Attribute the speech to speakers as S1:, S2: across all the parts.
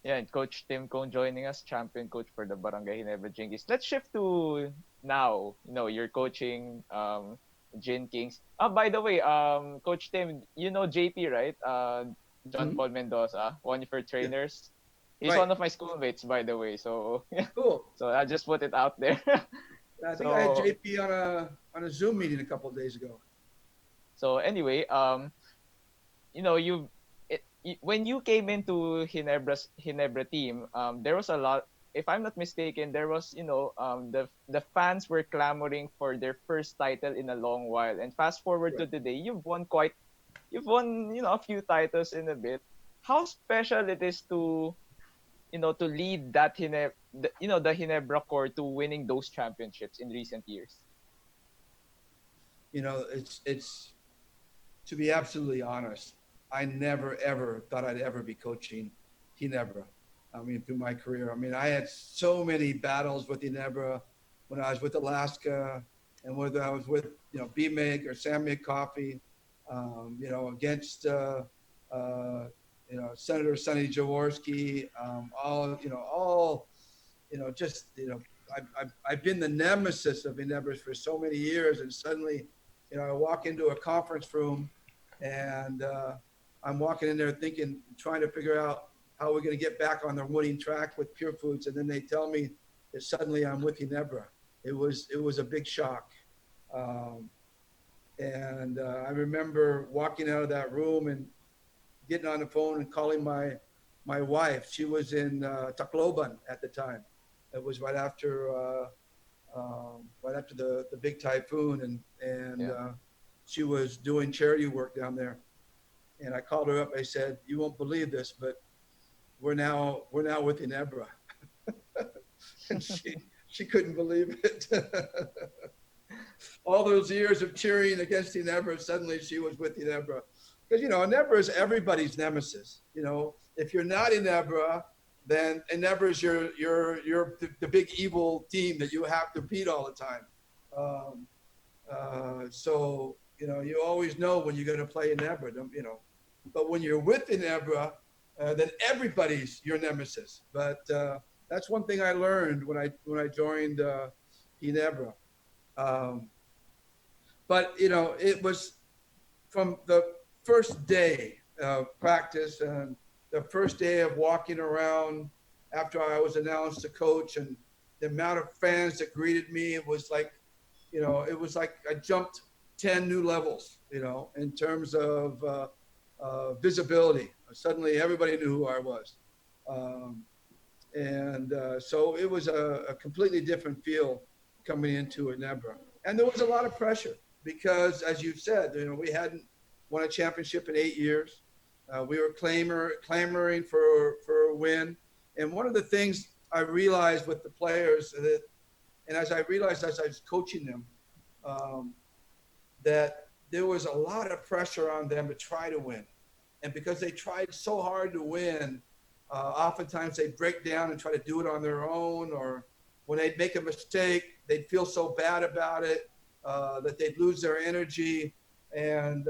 S1: Yeah, and Coach Tim Cone joining us, champion coach for the Barangay Ginebra Jinkies. Let's shift to now. You're coaching Gin Kings. By the way, Coach Tim, you know JP, right? John
S2: Hmm.
S1: Paul Mendoza, one of your
S2: Yeah.
S1: trainers. He's
S2: Right.
S1: one of my schoolmates, by the way. So yeah,
S2: Cool.
S1: so I just put it out there.
S2: I think I had
S1: so
S2: JP on a Zoom meeting a couple of days ago.
S1: so anyway, you know you when you came into Ginebra team, there was a lot. If I'm not mistaken, there was the fans were clamoring for their first title in a long while. And fast forward to
S2: Right.
S1: today, you've won a few titles in a bit. How special it is to to lead that the Ginebra core to winning those championships in recent years.
S2: It's to be absolutely honest. I never ever thought I'd ever be coaching Ginebra. I mean, through my career. I mean, I had so many battles with Ginebra when I was with Alaska, and whether I was with BMake or Sam Make Coffee, against Senator Sonny Jaworski, just I've been the nemesis of Ginebra for so many years, and suddenly, I walk into a conference room, and I'm walking in there thinking, trying to figure out how we're going to get back on the winning track with Pure Foods, and then they tell me that suddenly I'm with Ginebra. It was a big shock, um, and I remember walking out of that room and getting on the phone and calling my wife. She was in Tacloban at the time. It was right after the big typhoon, and
S1: Yeah.
S2: she was doing charity work down there. And I called her up. I said, "You won't believe this, but we're now with Inebra," and she couldn't believe it. All those years of cheering against Inebra, suddenly she was with Inebra. Because Inebra is everybody's nemesis. If you're not Inebra, then Inebra is the big evil team that you have to beat all the time. Um, so you always know when you're going to play Inebra. But when you're with Inebra, then everybody's your nemesis. But that's one thing I learned when I joined Inebra. Um, but it was from the first day of practice and the first day of walking around after I was announced a coach, and the amount of fans that greeted me, it was like I jumped 10 new levels, in terms of visibility. Suddenly everybody knew who I was. Um, and so it was a completely different feel coming into Inebra. And there was a lot of pressure because, as you've said, we hadn't won a championship in 8 years. We were clamoring for a win. And one of the things I realized with the players and as I realized as I was coaching them, um, that there was a lot of pressure on them to try to win. And because they tried so hard to win, oftentimes they'd break down and try to do it on their own, or when they'd make a mistake, they'd feel so bad about it that they'd lose their energy. And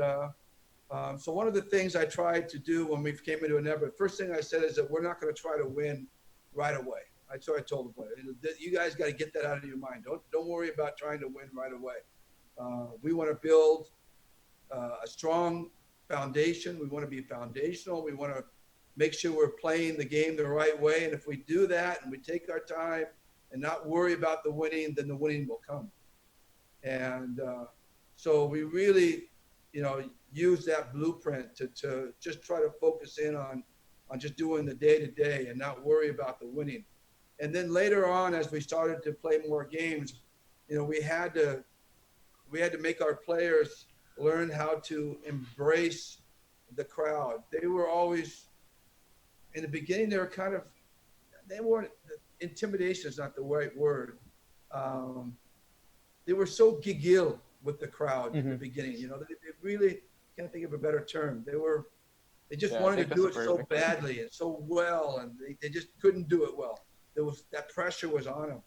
S2: so one of the things I tried to do when we came into Inebra, first thing I said is that we're not going to try to win right away. So I told the players, you guys got to get that out of your mind. Don't worry about trying to win right away. We want to build a strong foundation. We want to be foundational. We want to make sure we're playing the game the right way. And if we do that and we take our time and not worry about the winning, then the winning will come. And so we really, use that blueprint to just try to focus in on just doing the day to day and not worry about the winning. And then later on, as we started to play more games, we had to make our players learn how to embrace the crowd. They were always in the beginning. They weren't. Intimidation is not the right word. Um, they were so gigil with the crowd in the
S1: Hmm.
S2: beginning. They really can't think of a better term. They just
S1: Yeah, I
S2: wanted
S1: think
S2: to
S1: that's
S2: do
S1: a
S2: it so
S1: perfect term.
S2: badly and so well, and they just couldn't do it well. That pressure was on them.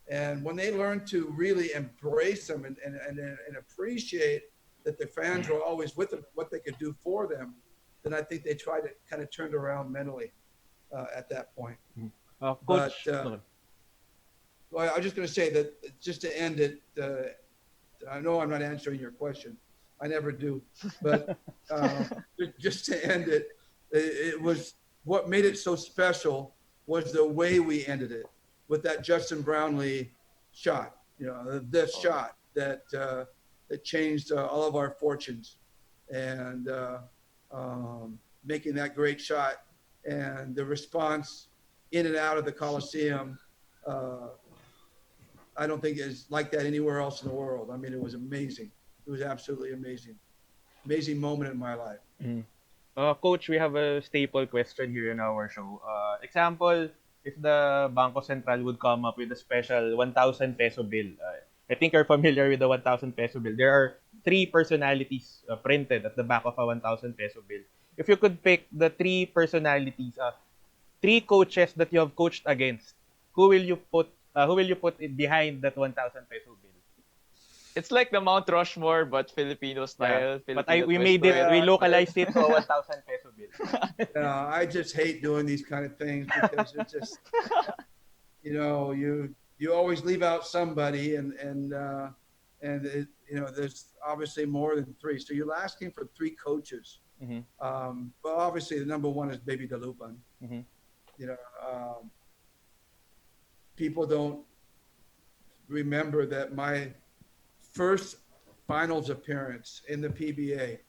S2: And when they learned to really embrace them and appreciate that the fans were always with them, what they could do for them, then I think they tried to kind of turn around mentally. at that point. But
S3: Coach, no.
S2: well, I was just going to say that just to end it, I know I'm not answering your question. I never do. But just to end it, it was what made it so special was the way we ended it with that Justin Brownlee shot. You know, this shot that changed all of our fortunes, and making that great shot and the response in and out of the Coliseum. Uh, I don't think is like that anywhere else in the world. I mean, it was amazing. It was absolutely amazing. Amazing moment in my life.
S3: Mhm. Coach, we have a staple question here in our show. Example, if the Bangko Central would come up with a special 1,000 peso bill, I think you're familiar with the 1,000 peso bill. There are three personalities printed at the back of a 1,000 peso bill. If you could pick the three personalities, three coaches that you have coached against, who will you put? Who will you put it behind that 1,000 peso bill?
S1: It's like the Mount Rushmore, but Filipino
S3: Yeah,
S1: style,
S3: but
S1: Filipino
S3: we
S1: twist
S3: made
S1: to
S3: it.
S1: it.
S3: We
S2: Yeah,
S3: localized it to a 1,000 peso bill.
S2: I just hate doing these kind of things because it's just, you always leave out somebody, and there's obviously more than three. So you're asking for three coaches.
S3: Mhm.
S2: But obviously the number one is Baby Dalupan.
S3: Mhm.
S2: You know, people don't remember that my first finals appearance in the PBA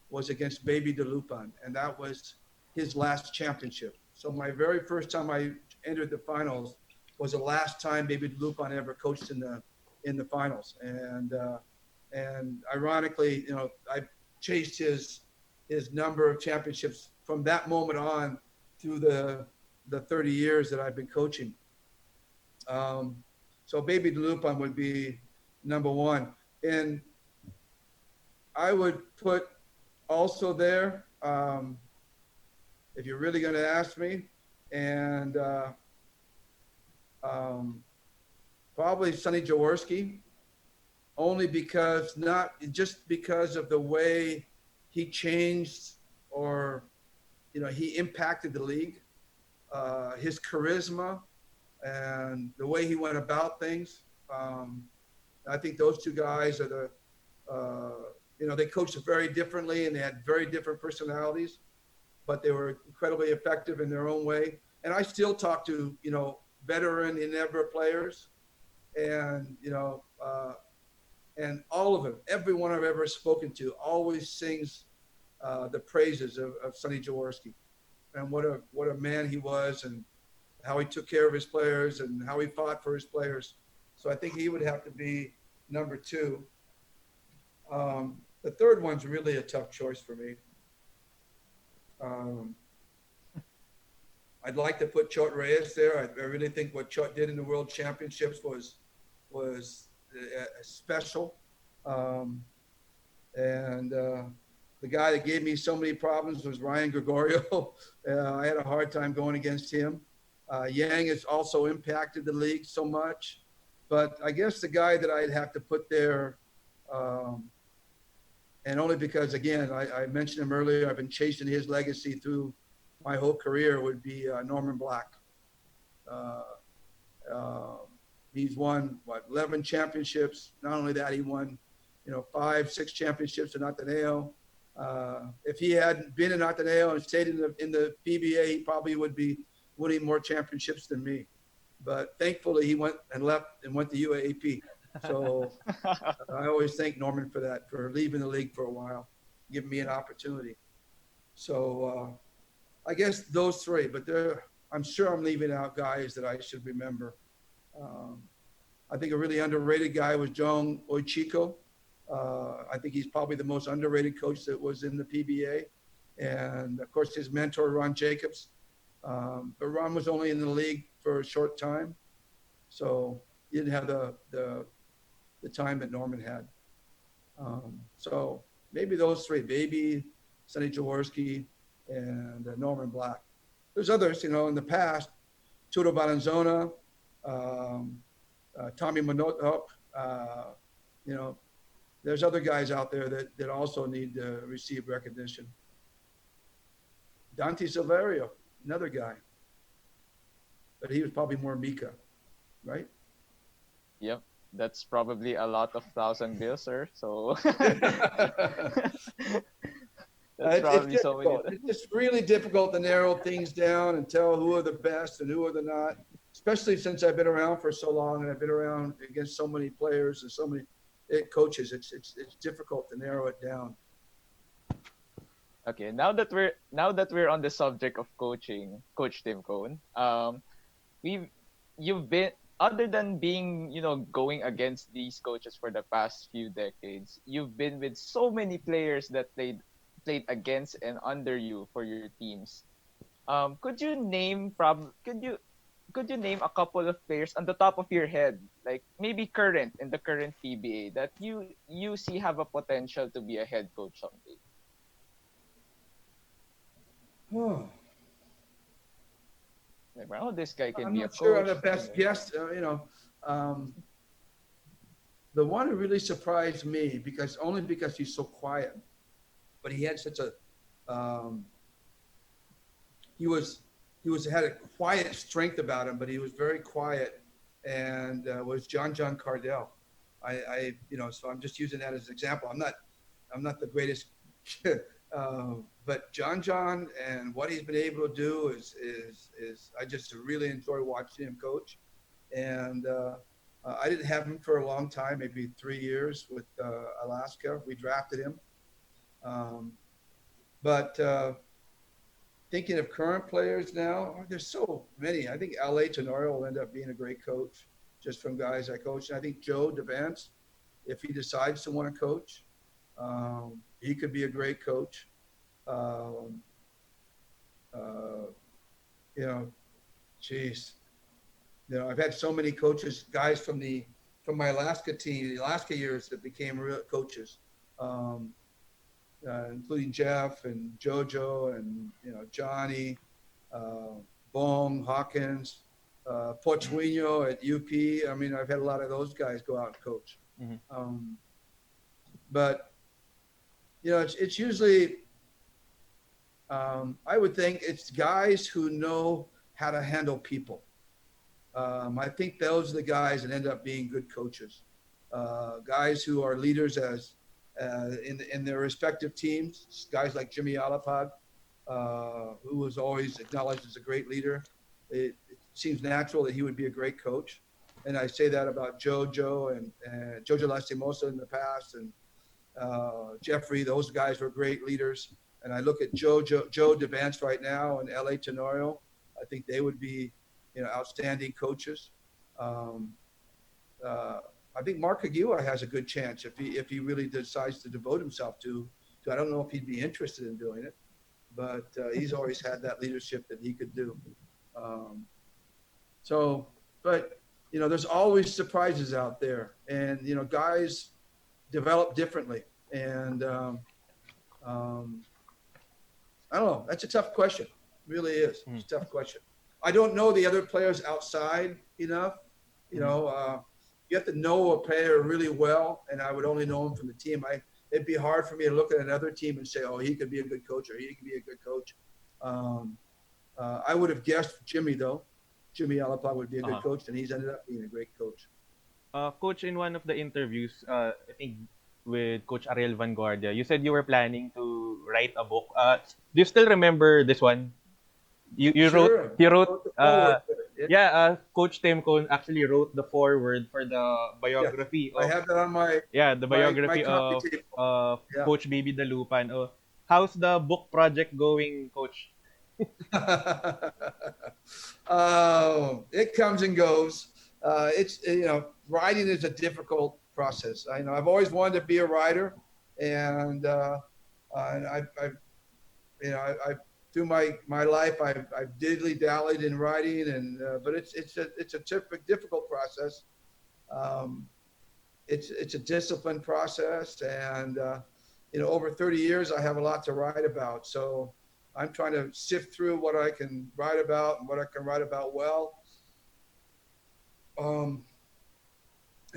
S2: was against Baby Dalupan, and that was his last championship. So my very first time I entered the finals was the last time Baby Dalupan ever coached in the finals, and ironically, I chased his number of championships from that moment on through the 30 years that I've been coaching. Um, so Baby Dalupan would be number one. And I would put also there, if you're really going to ask me, and um, probably Sonny Jaworski, only because not just because of the way he changed or he impacted the league, his charisma and the way he went about things. I think those two guys are they coached very differently and they had very different personalities, but they were incredibly effective in their own way. And I still talk to, veteran Ginebra players, and, and all of them, everyone I've ever spoken to always sings the praises of Sonny Jaworski, and what a man he was, and how he took care of his players and how he fought for his players. So I think he would have to be number two. The third one's really a tough choice for me. Um, I'd like to put Chot Reyes there. I really think what Chot did in the World Championships was special. Um, and the guy that gave me so many problems was Ryan Gregorio. I had a hard time going against him. Yang has also impacted the league so much. But I guess the guy that I'd have to put there, and only because, again, I mentioned him earlier, I've been chasing his legacy through my whole career, would be Norman Black. Uh, uh, he's won, 11 championships. Not only that, he won, 5, 6 championships in Ateneo. If he hadn't been in Ateneo and stayed in the PBA, he probably would be winning more championships than me. But thankfully, he went and left and went to UAAP. So I always thank Norman for that, for leaving the league for a while, giving me an opportunity. So I guess those three, but I'm sure I'm leaving out guys that I should remember. I think a really underrated guy was John Oichiko. I think he's probably the most underrated coach that was in the PBA. And of course, his mentor, Ron Jacobs. But Ron was only in the league for a short time. So he didn't have the time that Norman had. So maybe those three, Baby, Sonny Jaworski, and Norman Black. There's others, in the past, Tudo Valenzuela, Tommy Monotop, there's other guys out there that also need to receive recognition. Dante Silverio, another guy. but he was probably more Mika, right?
S1: Yep, that's probably a lot of thousand bills, sir. So that's
S2: It's
S1: probably so many.
S2: difficult. It's just really difficult to narrow things down and tell who are the best and who are the not. Especially since I've been around for so long and I've been around against so many players and so many coaches. It's difficult to narrow it down.
S1: Okay, now that we're on the subject of coaching, Coach Tim Cohn, we've you've been, other than being, going against these coaches for the past few decades, you've been with so many players that played against and under you for your teams. Could you name a couple of players on the top of your head, like maybe current in the current PBA, that you see have a potential to be a head coach someday?
S2: Oh,
S1: Like, oh, this guy can
S2: I'm
S1: be a
S2: not sure I'm the
S1: coach.
S2: best guest. Um, the one who really surprised me because he's so quiet, but he had such a um, he was had a quiet strength about him, but he was very quiet, and was John Cardell. So I'm just using that as an example. I'm not the greatest, but John and what he's been able to do is I just really enjoy watching him coach, and I didn't have him for a long time, maybe 3 years with Alaska. We drafted him, um, but. Thinking of current players now, there's so many. I think L.A. Tenorio will end up being a great coach just from guys I coach. And I think Joe DeVance, if he decides to want to coach, he could be a great coach. Um, uh, you know, geez, I've had so many coaches, guys from my Alaska team, the Alaska years that became real coaches. Um, Including Jeff and JoJo and Johnny, Bong, Hawkins, Pochuino at UP. I mean, I've had a lot of those guys go out and coach.
S3: Mm-hmm.
S2: But it's usually I would think it's guys who know how to handle people. I think those are the guys that end up being good coaches. Guys who are leaders in their respective teams, guys like Jimmy Alapag, who was always acknowledged as a great leader. It seems natural that he would be a great coach. And I say that about Jojo and Jojo Lastimosa in the past, and Jeffrey. Those guys were great leaders. And I look at Joe DeVance right now and L.A. Tenorio. I think they would be, outstanding coaches. I think Mark Caguioa has a good chance if he really decides to devote himself to. I don't know if he'd be interested in doing it, but he's always had that leadership that he could do. But there's always surprises out there, and guys develop differently, and I don't know. That's a tough question. It really is. It's a tough question. I don't know the other players outside enough. You have to know a player really well, and I would only know him from the team. It'd be hard for me to look at another team and say, oh, he could be a good coach or he could be a good coach. I would have guessed Jimmy, though. Jimmy Alapag would be a good coach, and he's ended up being a great coach.
S3: Coach, in one of the interviews, I think with Coach Ariel Vanguardia, you said you were planning to write a book. Do you still remember this one? You
S2: Sure.
S3: wrote Coach Tim Cohn actually wrote the foreword for the biography.
S2: I have that on my
S3: the biography
S2: my
S3: of Coach Baby Dalupan. How's the book project going, Coach?
S2: It comes and goes. It's writing is a difficult process. I've always wanted to be a writer, and I through my life I've diddly dallied in writing, and but it's a difficult process. It's a disciplined process, and over 30 years I have a lot to write about. So I'm trying to sift through what I can write about and what I can write about well.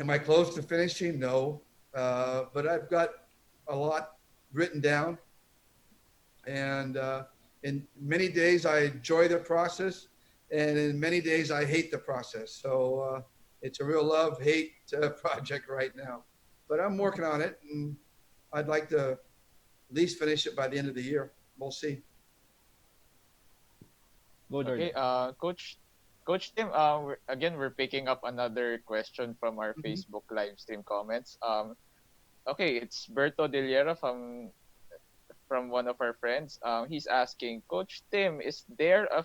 S2: Am I close to finishing? No, but I've got a lot written down, and in many days I enjoy the process, and in many days I hate the process. So it's a real love-hate project right now. But I'm working on it, and I'd like to at least finish it by the end of the year. We'll see.
S3: Go, Jordan.
S1: Okay, Coach Tim, we're picking up another question from our
S2: Mhm.
S1: Facebook live stream comments. Okay, it's Berto Deliera from one of our friends. He's asking, Coach Tim, is there a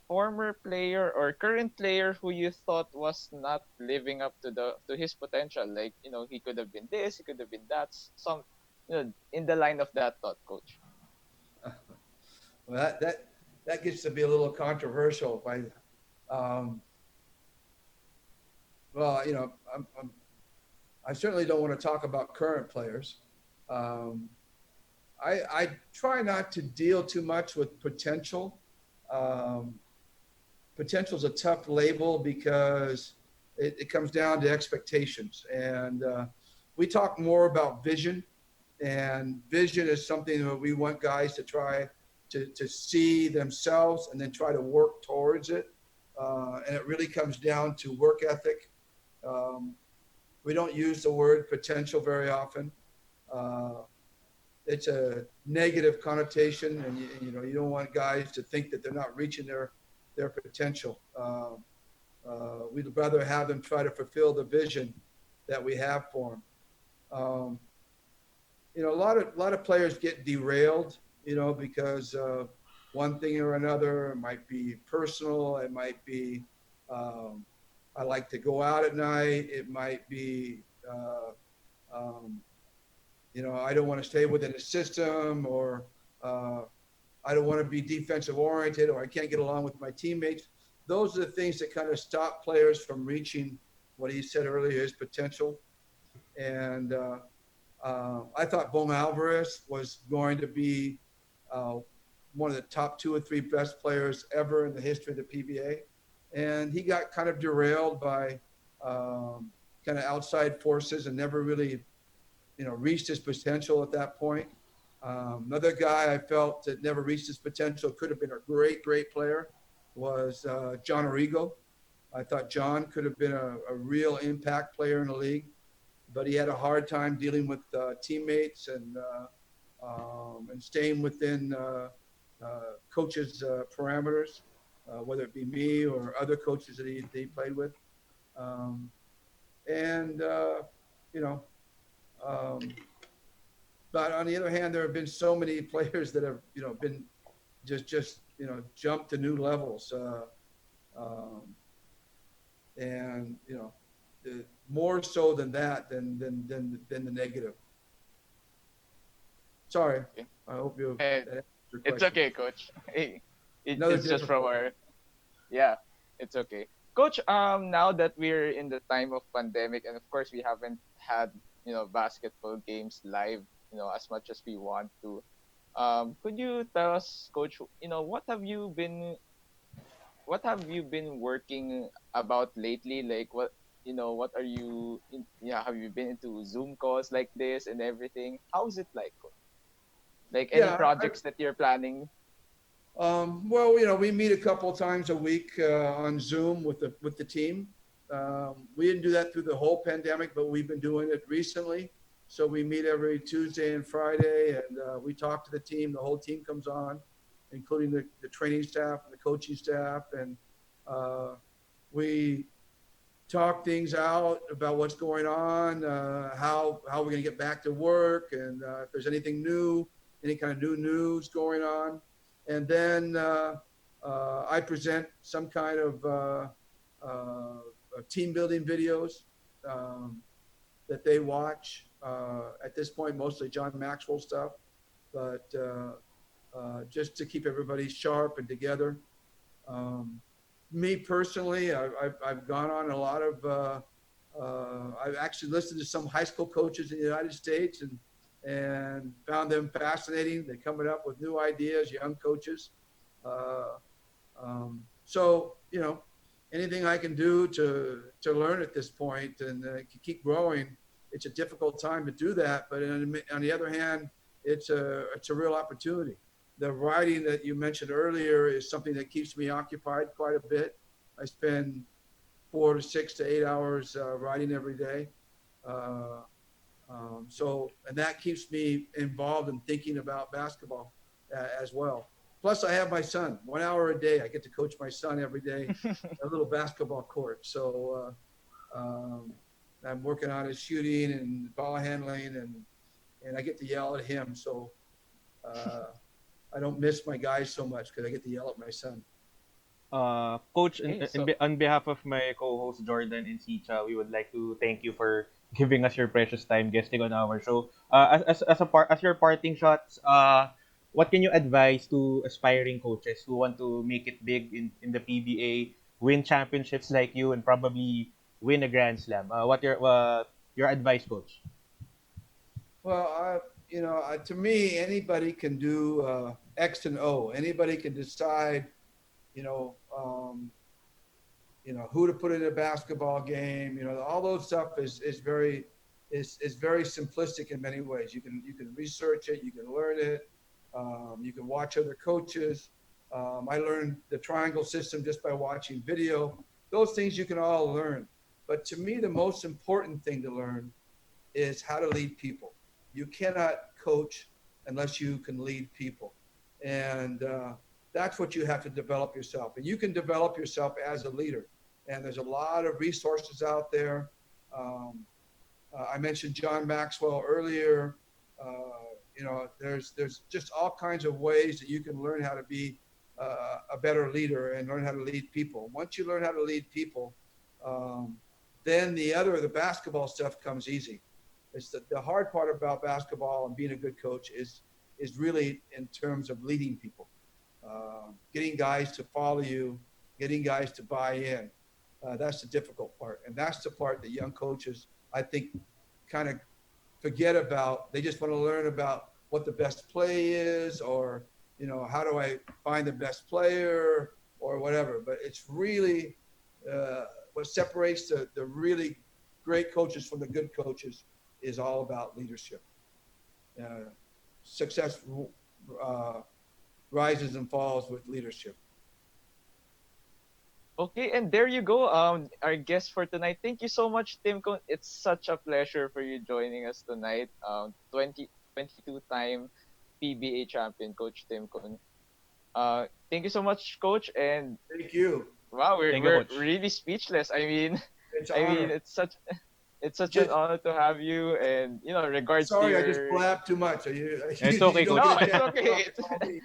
S1: former player or current player who you thought was not living up to his potential? Like, he could have been this, he could have been that. Some, in the line of that thought, Coach.
S2: Well, that gets to be a little controversial. Um, well, I certainly don't want to talk about current players. Um, I try not to deal too much with potential. Um, Potential is a tough label because it comes down to expectations, and we talk more about vision. And vision is something that we want guys to try to see themselves and then try to work towards it. And it really comes down to work ethic. Um, we don't use the word potential very often. Uh, it's a negative connotation, and you don't want guys to think that they're not reaching their potential. We'd rather have them try to fulfill the vision that we have for them. A lot of players get derailed, because one thing or another. It might be personal. It might be um, I like to go out at night. It might be um, I don't want to stay within the system, or uh, I don't want to be defensive oriented, or I can't get along with my teammates. Those are the things that kind of stop players from reaching what he said earlier, his potential. And I thought Bone Alvarez was going to be uh, one of the top 2 or 3 best players ever in the history of the PBA. And he got kind of derailed by kind of outside forces and never really, reached his potential at that point. Another guy I felt that never reached his potential, could have been a great, great player, was John Arrigo. I thought John could have been a real impact player in the league, but he had a hard time dealing with teammates and staying within coaches' parameters, whether it be me or other coaches that he played with. Um, and, you know, um, but on the other hand, there have been so many players that have, been just jumped to new levels. Um, and, more so than that, than the negative. Sorry.
S1: Okay.
S2: I hope you
S1: Eh,
S2: that answers your
S1: it's
S2: question.
S1: okay, Coach.
S2: Another
S1: It's just from
S2: difficult.
S1: our yeah, it's okay. Coach, now that we're in the time of pandemic, and of course we haven't had, basketball games live, as much as we want to. Could you tell us, Coach, what have you been working about lately? Like what are you yeah, have you been into Zoom calls like this and everything? How's it like, Coach? Like any
S2: Yeah.
S1: projects that you're planning?
S2: Well, we meet a couple of times a week on Zoom with the team. We didn't do that through the whole pandemic, but we've been doing it recently. So we meet every Tuesday and Friday, and we talk to the team. The whole team comes on, including the training staff and the coaching staff, and uh, we talk things out about what's going on, how we're going to get back to work, and if there's anything new, any kind of new news going on. And then I present some kind of team building videos um, that they watch. At this point, mostly John Maxwell stuff, but just to keep everybody sharp and together. Um, Me personally, I've gone on a lot of. I've actually listened to some high school coaches in the United States and found them fascinating. They're coming up with new ideas, young coaches. Uh, so anything I can do to learn at this point and keep growing. It's a difficult time to do that, but on the other hand, it's a real opportunity. the writing that you mentioned earlier is something that keeps me occupied quite a bit. I spend 4 to 6 to 8 hours writing every day. Uh, and that keeps me involved in thinking about basketball as well. Plus, I have my son. 1 hour a day, I get to coach my son every day, a little basketball court. So I'm working on his shooting and ball handling, and I get to yell at him. So uh, I don't miss my guys so much because I get to yell at my son.
S3: Coach,
S1: Okay, so
S3: on behalf of my co-host Jordan and Sicha, we would like to thank you for giving us your precious time guesting on our show. As your parting shots, what can you advise to aspiring coaches who want to make it big in the PBA, win championships like you, and probably win a Grand Slam? What your advice, coach?
S2: Well, to me, anybody can do X and O. Anybody can decide, you know, um, who to put in a basketball game. All those stuff is very simplistic in many ways. You can research it, you can learn it, you can watch other coaches. I learned the triangle system just by watching video. Those things you can all learn. But to me, the most important thing to learn is how to lead people. You cannot coach unless you can lead people. And that's what you have to develop yourself. And you can develop yourself as a leader. And there's a lot of resources out there. Um, I mentioned John Maxwell earlier. There's just all kinds of ways that you can learn how to be a better leader and learn how to lead people. Once you learn how to lead people, then the basketball stuff comes easy. It's the hard part about basketball and being a good coach is really in terms of leading people, getting guys to follow you, getting guys to buy in. That's the difficult part, and that's the part that young coaches, I think, kind of forget about. They just want to learn about what the best play is, or how do I find the best player, or whatever. But it's really what separates the really great coaches from the good coaches is all about leadership. Success rises and falls with leadership.
S1: okay, and there you go. Our guest for tonight. Thank you so much, Tim Cohn. It's such a pleasure for you joining us tonight. 2022 time PBA champion, Coach Tim Cohn. Thank you so much, Coach. And
S2: Thank you.
S1: wow, we're
S3: Thank you,
S1: we're
S3: coach.
S1: really speechless. I mean,
S2: It's an
S1: I mean,
S2: honor.
S1: it's such an
S2: Just
S1: honor to have you. And regards to
S2: sorry, I just
S1: your
S2: blabbed too much.
S3: It's
S2: You
S3: okay,
S2: don't
S3: coach.
S1: no,
S2: get a
S1: it's
S2: chance
S1: okay.
S2: to call me.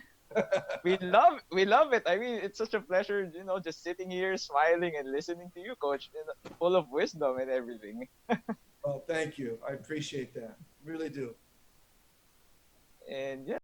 S1: We love it. I mean, it's such a pleasure, just sitting here smiling and listening to you, Coach, full of wisdom and everything.
S2: Well, thank you. I appreciate that. Really do.
S1: And yeah.